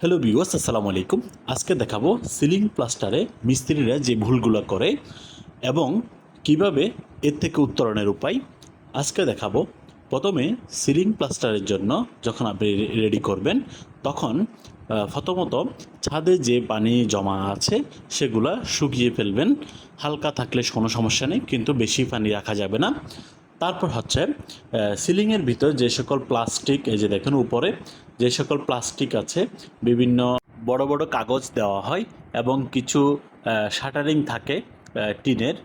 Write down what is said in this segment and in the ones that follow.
Hello viewers, আসসালামু আলাইকুম। আজকে দেখাবো সিলিং প্লাস্টারে মিস্ত্রিরা যে ভুলগুলো করে এবং কিভাবে এর থেকে উত্তরণের উপায় আজকে দেখাবো। প্রথমে সিলিং প্লাস্টারের জন্য যখন আপনি রেডি করবেন তখন প্রথমত ছাদে যে পানি জমা আছে সেগুলা শুকিয়ে ফেলবেন। হালকা থাকলে কোনো সমস্যা নেই, কিন্তু বেশি পানি রাখা যাবে না। তারপর হচ্ছে সিলিংয়ের ভিতর যে সকল প্লাস্টিক, এই যে দেখেন উপরে যে সকল প্লাস্টিক আছে, বিভিন্ন বড় বড় কাগজ দেওয়া হয় এবং কিছু শাটারিং থাকে টিনের।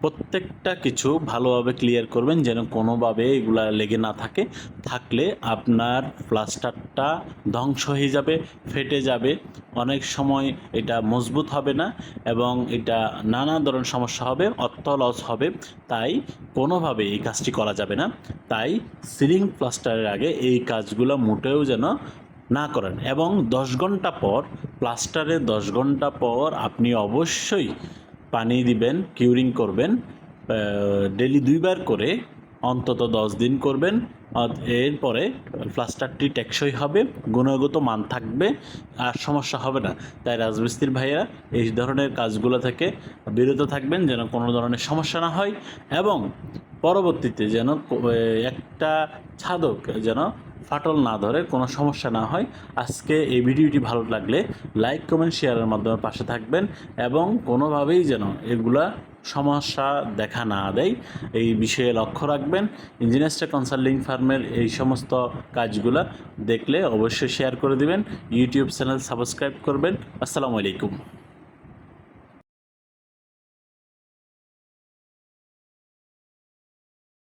প্রত্যেকটা কিছু ভালোভাবে ক্লিয়ার করবেন যেন কোনোভাবে এগুলা লেগে না থাকে। থাকলে আপনার প্লাস্টারটা ধ্বংস হয়ে যাবে, ফেটে যাবে। অনেক সময় এটা মজবুত হবে না এবং এটা নানা ধরনের সমস্যা হবে, অর্থ লস হবে। তাই কোনোভাবে এই কাজটি করা যাবে না। তাই সিলিং প্লাস্টারের আগে এই কাজগুলো মোটেও যেন না করেন। এবং 10 ঘন্টা পর, প্লাস্টারে 10 ঘন্টা পর আপনি অবশ্যই পানি দিবেন, কিউরিং করবেন। ডেলি 2 বার করে অন্তত 10 দিন করবেন। এরপরে প্লাস্টারটি টেকসই হবে, গুণগত মান থাকবে, আর সমস্যা হবে না। তাই রাজমিস্ত্রির ভাইয়েরা এই ধরনের কাজগুলো থেকে বিরত থাকবেন যেন কোনো ধরনের সমস্যা না হয় এবং পরবর্তীতে যেন একটা ছাদক যেন ফাটল না ধরে, কোনো সমস্যা না হয়। আজকে এই ভিডিওটি ভালো লাগলে লাইক, কমেন্ট, শেয়ারের মাধ্যমে পাশে থাকবেন এবং কোনোভাবেই যেন এগুলা সমস্যা দেখা না দেয় এই বিষয়ে লক্ষ্য রাখবেন। ইঞ্জিনিয়ার্স কনসাল্টিং ফার্মের এই সমস্ত কাজগুলা দেখলে অবশ্যই শেয়ার করে দিবেন। ইউটিউব চ্যানেল সাবস্ক্রাইব করবেন। আসসালামু আলাইকুম।